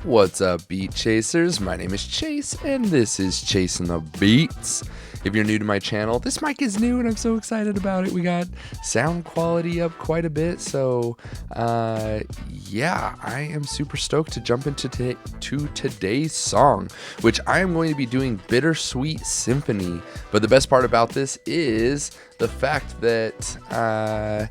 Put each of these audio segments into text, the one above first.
What's up, beat chasers? My name is Chase, and this is Chasing the Beats. If you're new to my channel, this mic is new, and I'm so excited about it. We got sound quality up quite a bit, so yeah, I am super stoked to jump into today's song, which I am going to be doing Sweet Symphony. But the best part about this is the fact that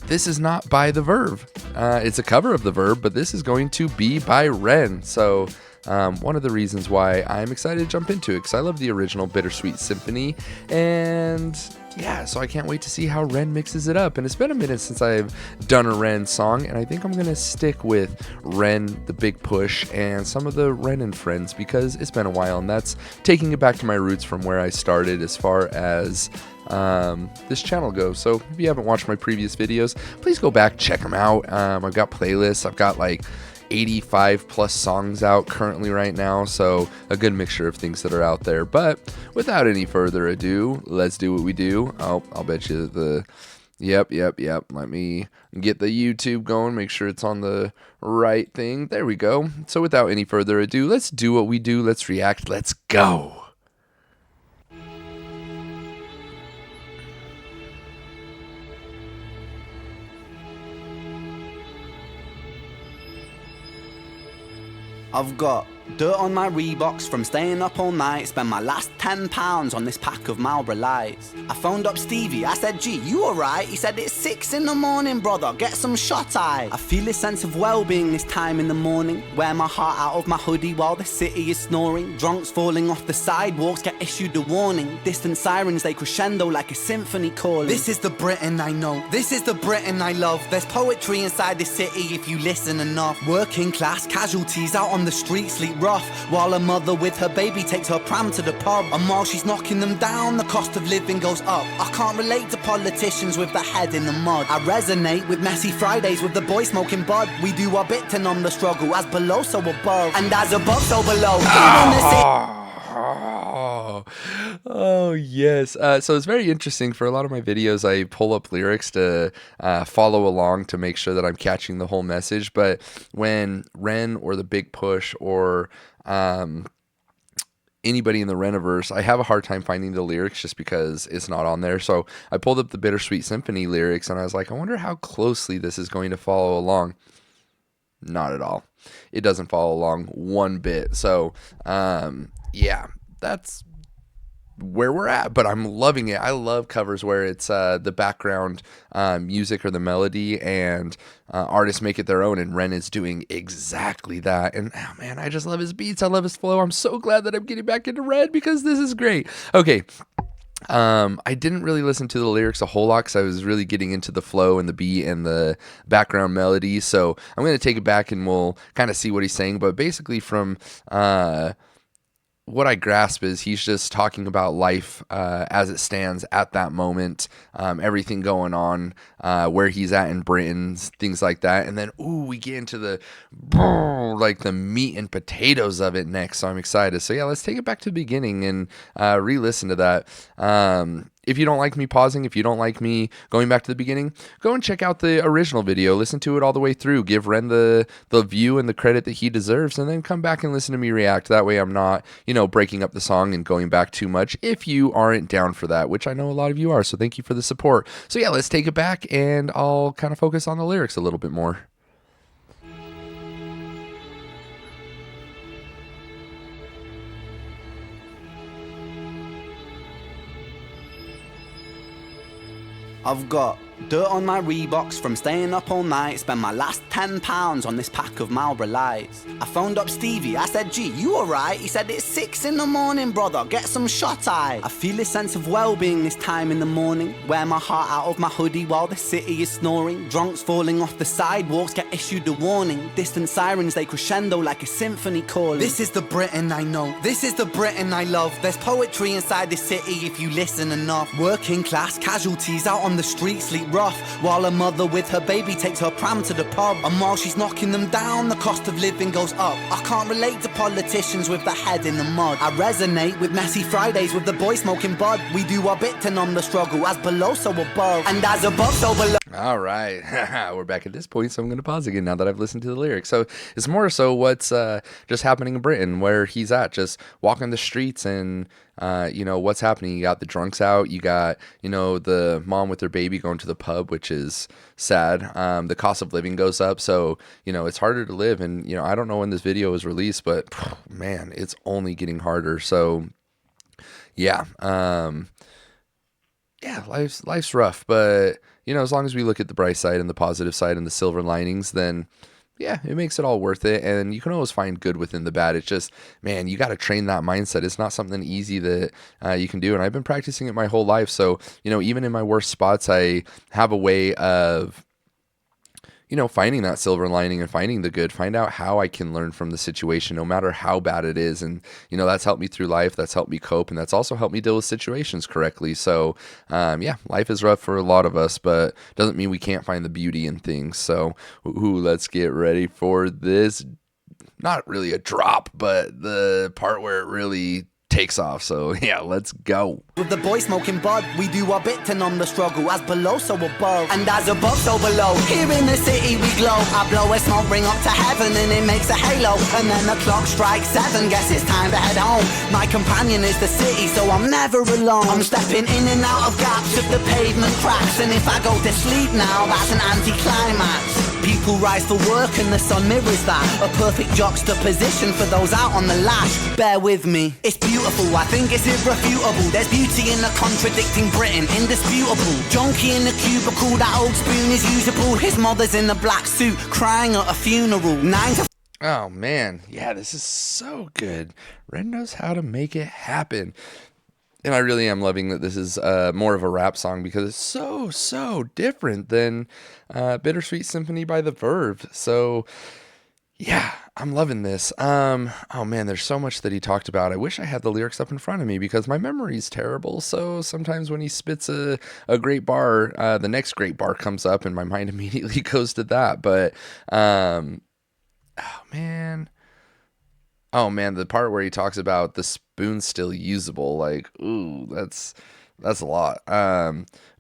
this is not by the Verve. It's a cover of the Verve, but this is going to be by Ren. So one of the reasons why I'm excited to jump into it, because I love the original Sweet Symphony, and yeah, so I can't wait to see how Ren mixes it up. And it's been a minute since I've done a Ren song, and I think I'm gonna stick with Ren, the Big Push, and some of the Ren and Friends, because it's been a while, and that's taking it back to my roots from where I started as far as this channel goes. So if you haven't watched my previous videos, please go back, check them out. I've got playlists. I've got like 85 plus songs out currently right now, so a good mixture of things that are out there. But without any further ado, let's do what we do. I'll bet you the yep, let me get the YouTube going, make sure it's on the right thing. There we go. So without any further ado, let's do what we do. Let's react. Let's go. I've got dirt on my Reeboks from staying up all night. Spent my last £10 on this pack of Marlboro Lights. I phoned up Stevie, I said, G, you alright? He said, it's 6 in the morning, brother, get some shut-eye. I feel a sense of well-being this time in the morning. Wear my heart out of my hoodie while the city is snoring. Drunks falling off the sidewalks get issued a warning. Distant sirens, they crescendo like a symphony calling. This is the Britain I know, this is the Britain I love. There's poetry inside this city if you listen enough. Working class casualties out on the street sleep rough, while a mother with her baby takes her pram to the pub. And while she's knocking them down, the cost of living goes up. I can't relate to politicians with their head in the mud. I resonate with messy Fridays with the boy smoking bud. We do our bit to numb the struggle, as below so above, and as above so below. Oh yes. So it's very interesting. For a lot of my videos, I pull up lyrics to follow along to make sure that I'm catching the whole message. But when Ren or the Big Push or anybody in the Reniverse, I have a hard time finding the lyrics just because it's not on there. So I pulled up the Sweet Symphony lyrics, and I was like, I wonder how closely this is going to follow along. Not at all. It doesn't follow along one bit. So yeah, that's where we're at, but I'm loving it. I love covers where it's the background music or the melody, and artists make it their own, and Ren is doing exactly that. And oh man, I just love his beats. I love his flow. I'm so glad that I'm getting back into Ren because this is great. Okay. I didn't really listen to the lyrics a whole lot because I was really getting into the flow and the beat and the background melody. So I'm going to take it back and we'll kind of see what he's saying. But basically from what I grasp is he's just talking about life as it stands at that moment, everything going on, where he's at in Britain, things like that. And then, we get into the like the meat and potatoes of it next. So I'm excited. So yeah, let's take it back to the beginning and re-listen to that. If you don't like me pausing, if you don't like me going back to the beginning, go and check out the original video. Listen to it all the way through. Give Ren the view and the credit that he deserves, and then come back and listen to me react. That way I'm not, breaking up the song and going back too much if you aren't down for that, which I know a lot of you are, so thank you for the support. So yeah, let's take it back, and I'll kind of focus on the lyrics a little bit more. I've got dirt on my Reeboks from staying up all night. Spent my last £10 on this pack of Marlboro Lights. I phoned up Stevie, I said, G, you alright? He said, it's 6 in the morning, brother, get some shut-eye. I feel a sense of well-being this time in the morning. Wear my heart out of my hoodie while the city is snoring. Drunks falling off the sidewalks get issued a warning. Distant sirens, they crescendo like a symphony calling. This is the Britain I know, this is the Britain I love. There's poetry inside this city if you listen enough. Working class casualties out on the street sleep rough, while a mother with her baby takes her pram to the pub. And while she's knocking them down, the cost of living goes up. I can't relate to politicians with the head in the mud. I resonate with messy Fridays with the boy smoking bud. We do our bit to numb the struggle, as below so above, and as above so below. All right, we're back at this point, so I'm going to pause again now that I've listened to the lyrics. So it's more so what's just happening in Britain, where he's at, just walking the streets and, what's happening. You got the drunks out, you got, the mom with her baby going to the pub, which is sad. The cost of living goes up, so, it's harder to live. And, I don't know when this video was released, but, man, it's only getting harder. So, yeah, life's rough, but as long as we look at the bright side and the positive side and the silver linings, then yeah, it makes it all worth it. And you can always find good within the bad. It's just, man, you got to train that mindset. It's not something easy that you can do. And I've been practicing it my whole life. So, even in my worst spots, I have a way of finding that silver lining and finding the good, find out how I can learn from the situation, no matter how bad it is. And, that's helped me through life. That's helped me cope. And that's also helped me deal with situations correctly. So, life is rough for a lot of us, but doesn't mean we can't find the beauty in things. So, let's get ready for this. Not really a drop, but the part where it really takes off. So yeah, let's go. With the boy smoking bud, we do our bit to numb the struggle, as below so above, and as above so below. Here in the city we glow, I blow a smoke ring up to heaven and it makes a halo, and then the clock strikes 7, guess it's time to head home. My companion is the city, so I'm never alone. I'm stepping in and out of gaps of the pavement cracks, and if I go to sleep now, that's an anticlimax. People rise for work and the sun mirrors that, a perfect juxtaposition for those out on the lash. Bear with me, it's beautiful, I think it's irrefutable. There's beauty in the contradicting Britain, indisputable. Junkie in the cubicle, that old spoon is usable. His mother's in the black suit, crying at a funeral. 9 to... Oh man, yeah, this is so good. Red knows how to make it happen. And I really am loving that this is more of a rap song, because it's so different than Bittersweet Symphony by the Verve. So yeah, I'm loving this. Oh man, there's so much that he talked about. I wish I had the lyrics up in front of me, because my memory's terrible. So sometimes when he spits a great bar, the next great bar comes up and my mind immediately goes to that. But oh man, the part where he talks about the spoon's still usable, like, ooh, that's a lot.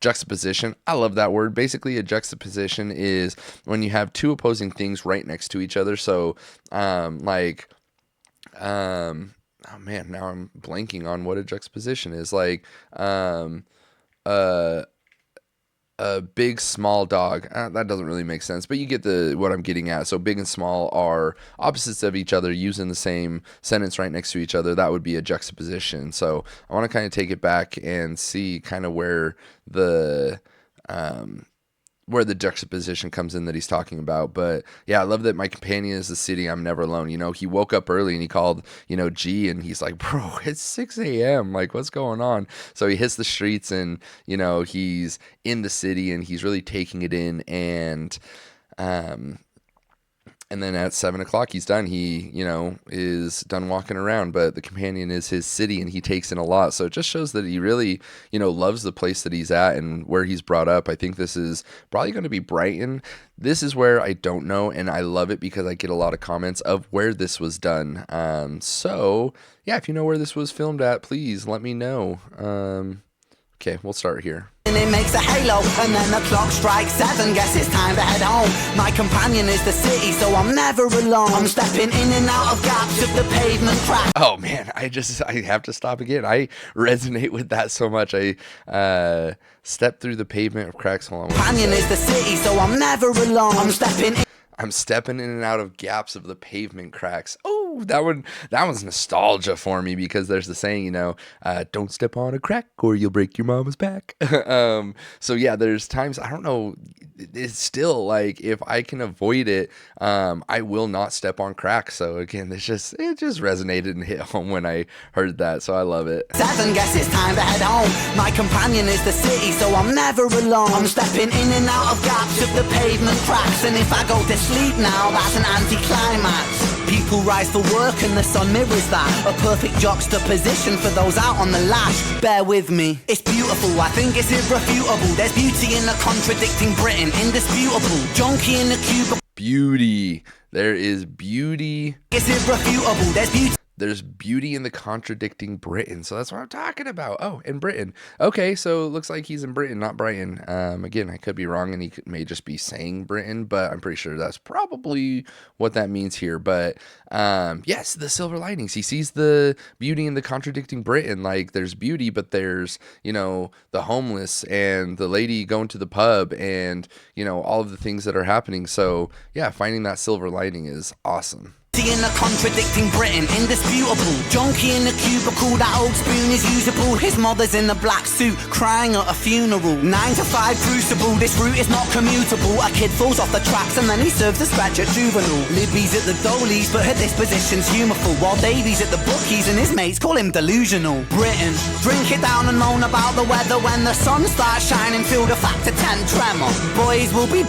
Juxtaposition, I love that word. Basically, a juxtaposition is when you have two opposing things right next to each other. So, oh man, now I'm blanking on what a juxtaposition is. Like, a big small dog, that doesn't really make sense, but you get what I'm getting at. So big and small are opposites of each other, using the same sentence right next to each other. That would be a juxtaposition. So I want to kind of take it back and see kind of where the juxtaposition comes in that he's talking about. But yeah, I love that my companion is the city, I'm never alone. He woke up early and he called, G, and he's like, bro, it's 6 a.m. Like, what's going on? So he hits the streets and, he's in the city and he's really taking it in. And then at 7 o'clock, he's done. He, is done walking around, but the companion is his city and he takes in a lot. So it just shows that he really, loves the place that he's at and where he's brought up. I think this is probably going to be Brighton. This is where I don't know, and I love it because I get a lot of comments of where this was done. So yeah, if you know where this was filmed at, please let me know. Okay, we'll start here. And it makes a halo, and then the clock strikes 7, guess it's time to head home. My companion is the city, so I'm never alone. I'm stepping in and out of gaps of the pavement crack. Oh man, I have to stop again. I resonate with that so much. I step through the pavement of cracks. Hold on. Companion is the city, so I'm never alone. I'm stepping in and out of gaps of the pavement cracks. Oh, that was nostalgia for me, because there's the saying, don't step on a crack or you'll break your mama's back. So yeah, there's times, I don't know, it's still like, if I can avoid it, I will not step on cracks. So again, it just resonated and hit home when I heard that. So I love it. 7, guess it's time to head home. My companion is the city, so I'm never alone. I'm stepping in and out of gaps of the pavement cracks, and if I go to sleep now, that's an anticlimax. People rise for work and the sun mirrors that, a perfect juxtaposition for those out on the lash. Bear with me, it's beautiful, I think it's irrefutable. There's beauty in the contradicting Britain, indisputable. Junkie in the cubicle. Beauty. There is beauty. Is irrefutable, there's beauty. There's beauty in the contradicting Britain. So that's what I'm talking about. Oh, in Britain. Okay, so it looks like he's in Britain, not Brighton. Again, I could be wrong, and may just be saying Britain, but I'm pretty sure that's probably what that means here. But yes, the silver linings. He sees the beauty in the contradicting Britain. Like, there's beauty, but there's, the homeless and the lady going to the pub and, all of the things that are happening. So yeah, finding that silver lining is awesome. In a contradicting Britain, indisputable. Junkie in the cubicle, that old spoon is usable. His mother's in a black suit, crying at a funeral. 9 to 5 crucible, this route is not commutable. A kid falls off the tracks and then he serves the scratch at juvenile. Libby's at the goalies, but her disposition's humorful. While Davy's at the bookies and his mates call him delusional. Britain, drink it down and moan about the weather. When the sun starts shining, feel the factor 10 tremor. Boys will be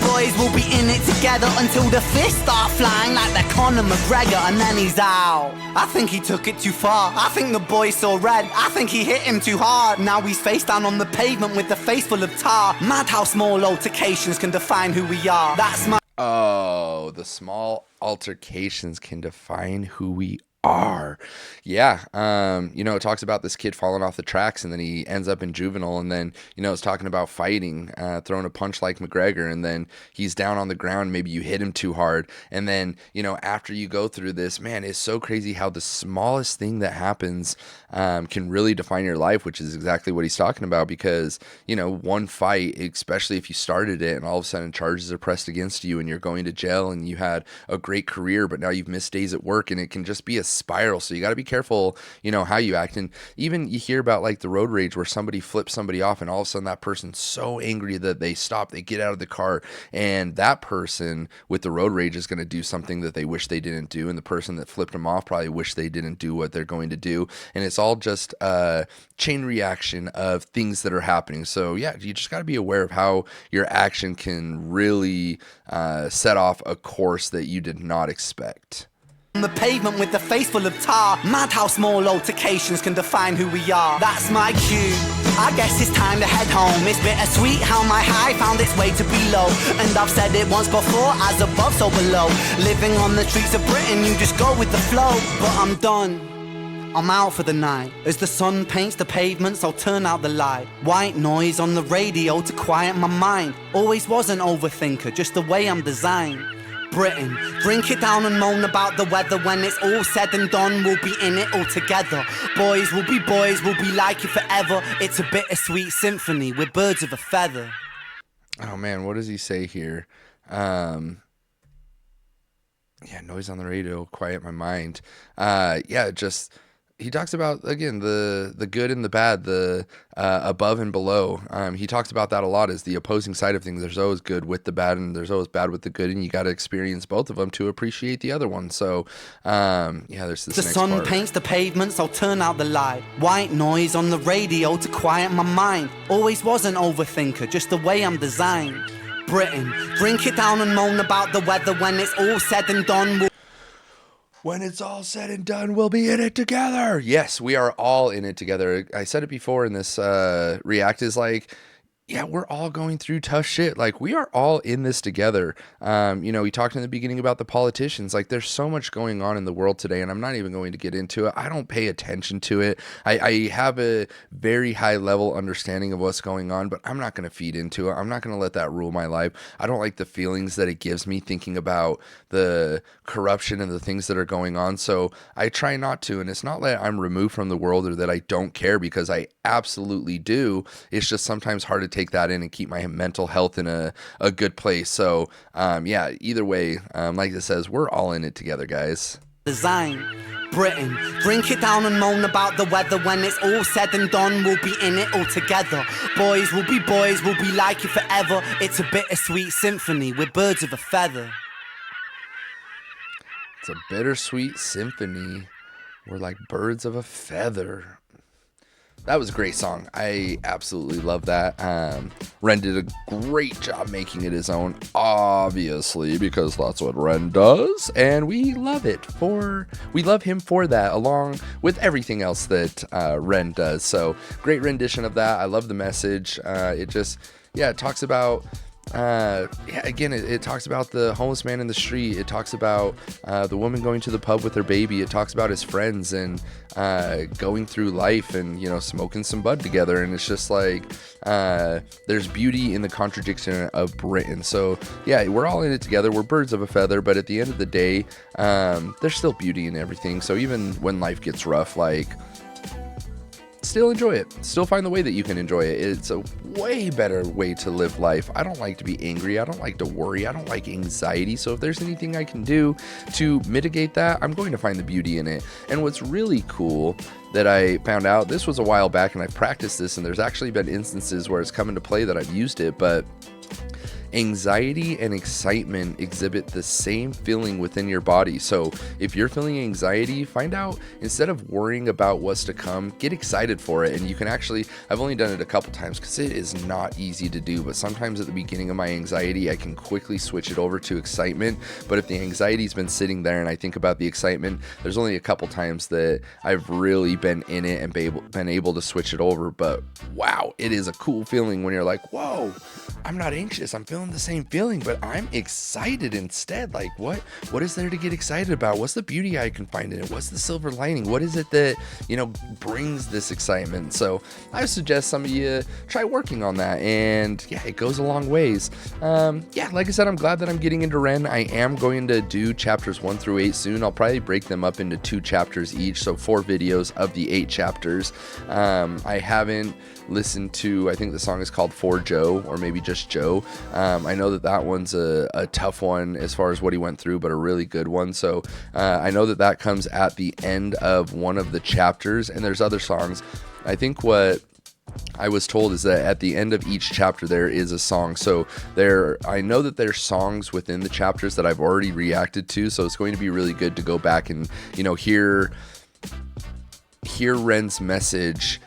in it together until the fists start flying like they're Conor McGregor. And then he's out. I think he took it too far. I think the boy saw red. I think he hit him too hard. Now he's face down on the pavement with the face full of tar. Mad how small altercations can define who we are. That's my... Oh, the small altercations can define who we are. Yeah. It talks about this kid falling off the tracks and then he ends up in juvenile, and then, it's talking about fighting, throwing a punch like McGregor, and then he's down on the ground. Maybe you hit him too hard. And then, after you go through this, man, it's so crazy how the smallest thing that happens can really define your life, which is exactly what he's talking about. Because, one fight, especially if you started it and all of a sudden charges are pressed against you and you're going to jail and you had a great career, but now you've missed days at work, and it can just be a spiral. So you got to be careful, how you act. And even you hear about like the road rage where somebody flips somebody off and all of a sudden that person's so angry that they stop, they get out of the car, and that person with the road rage is going to do something that they wish they didn't do. And the person that flipped them off probably wish they didn't do what they're going to do. And it's all just a chain reaction of things that are happening. So yeah, you just got to be aware of how your action can really set off a course that you did not expect. On the pavement with the face full of tar. Mad how small altercations can define who we are. That's my cue. I guess it's time to head home. It's bittersweet how my high found its way to below. And I've said it once before, as above so below. Living on the streets of Britain, you just go with the flow. But I'm done, I'm out for the night. As the sun paints the pavements, I'll turn out the light. White noise on the radio to quiet my mind. Always was an overthinker, just the way I'm designed. Britain, drink it down and moan about the weather. When it's all said and done, we'll be in it all together. Boys, we'll be like you forever. It's a bittersweet symphony, we're birds of a feather. Oh man, what does he say here? Noise on the radio, quiet my mind. He talks about, again, the good and the bad, the above and below. He talks about that a lot as the opposing side of things. There's always good with the bad, and there's always bad with the good, and you got to experience both of them to appreciate the other one. So, there's this. The next sun part. Paints the pavements, I'll turn out the light. White noise on the radio to quiet my mind. Always was an overthinker, just the way I'm designed. Britain, drink it down and moan about the weather. When it's all said and done, when it's all said and done, we'll be in it together. Yes, we are all in it together. I said it before in this react is like, yeah, we're all going through tough shit. Like, we are all in this together. We talked in the beginning about the politicians. Like, there's so much going on in the world today, and I'm not even going to get into it. I don't pay attention to it. I have a very high level understanding of what's going on, but I'm not going to feed into it. I'm not going to let that rule my life. I don't like the feelings that it gives me thinking about the corruption and the things that are going on. So I try not to. And it's not that I'm removed from the world or that I don't care, because I absolutely do. It's just sometimes hard to take that in and keep my mental health in a good place. So either way, like it says, we're all in it together, guys. Design Britain, drink it down and moan about the weather. When it's all said and done, we'll be in it all together. Boys, we'll be like you forever. It's a bittersweet symphony, we're birds of a feather. It's a bittersweet symphony, we're like birds of a feather. That was a great song. I absolutely love that. Ren did a great job making it his own, obviously, because that's what Ren does, and we love him for that, along with everything else that Ren does. So great rendition of that. I love the message. It talks about yeah, again, it talks about the homeless man in the street. It talks about the woman going to the pub with her baby. It talks about his friends and going through life and, you know, smoking some bud together. And it's just like there's beauty in the contradiction of Britain. So yeah, we're all in it together. We're birds of a feather, but at the end of the day, there's still beauty in everything. So even when life gets rough, like, still enjoy it. Still find the way that you can enjoy it. It's a way better way to live life. I don't like to be angry. I don't like to worry. I don't like anxiety. So if there's anything I can do to mitigate that, I'm going to find the beauty in it. And what's really cool that I found out, this was a while back and I've practiced this, and there's actually been instances where it's come into play that I've used it, but anxiety and excitement exhibit the same feeling within your body. So if you're feeling anxiety, find out, instead of worrying about what's to come, get excited for it. And you can actually, I've only done it a couple times because it is not easy to do, but sometimes at the beginning of my anxiety, I can quickly switch it over to excitement. But if the anxiety's been sitting there and I think about the excitement, there's only a couple times that I've really been in it and been able to switch it over. But wow, it is a cool feeling when you're like, whoa, I'm not anxious. I'm feeling the same feeling, but I'm excited instead. Like, what is there to get excited about? What's the beauty I can find in it? What's the silver lining? What is it that, you know, brings this excitement? So I suggest some of you try working on that, and yeah, it goes a long ways. Yeah, like I said, I'm glad that I'm getting into Ren. I am going to do chapters 1 through 8 soon. I'll probably break them up into 2 chapters each, so 4 videos of the 8 chapters. I haven't listened to, I think the song is called For Joe, or maybe just Joe. I know that one's a tough one as far as what he went through, but a really good one. So I know that comes at the end of one of the chapters, and there's other songs. I think what I was told is that at the end of each chapter there is a song. So I know that there's songs within the chapters that I've already reacted to, so it's going to be really good to go back and, you know, hear Ren's message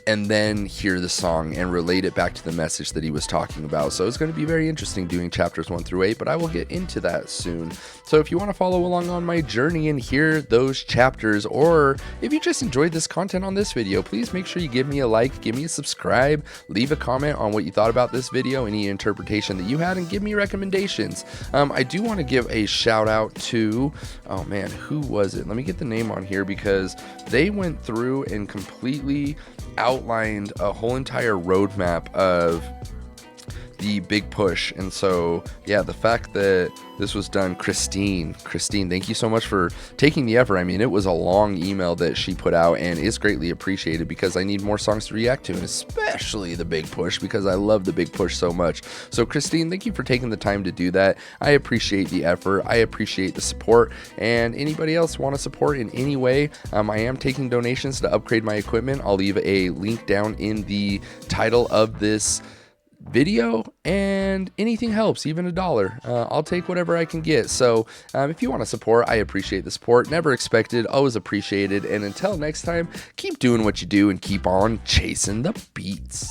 and then hear the song and relate it back to the message that he was talking about. So it's going to be very interesting doing chapters 1 through 8, but I will get into that soon. So if you want to follow along on my journey and hear those chapters, or if you just enjoyed this content on this video, please make sure you give me a like, give me a subscribe, leave a comment on what you thought about this video, any interpretation that you had, and give me recommendations. I do want to give a shout out to, oh man, who was it? Let me get the name on here, because they went through and completely outlined a whole entire roadmap of the big push. And so yeah, the fact that this was done, Christine, thank you so much for taking the effort. I mean, it was a long email that she put out, and it's greatly appreciated because I need more songs to react to, and especially the big push, because I love the big push so much. So Christine, thank you for taking the time to do that. I appreciate the effort. I appreciate the support. And anybody else want to support in any way, I am taking donations to upgrade my equipment. I'll leave a link down in the title of this video, and anything helps, even $1. I'll take whatever I can get. So if you want to support, I appreciate the support. Never expected, always appreciated. And until next time, keep doing what you do and keep on chasing the beats.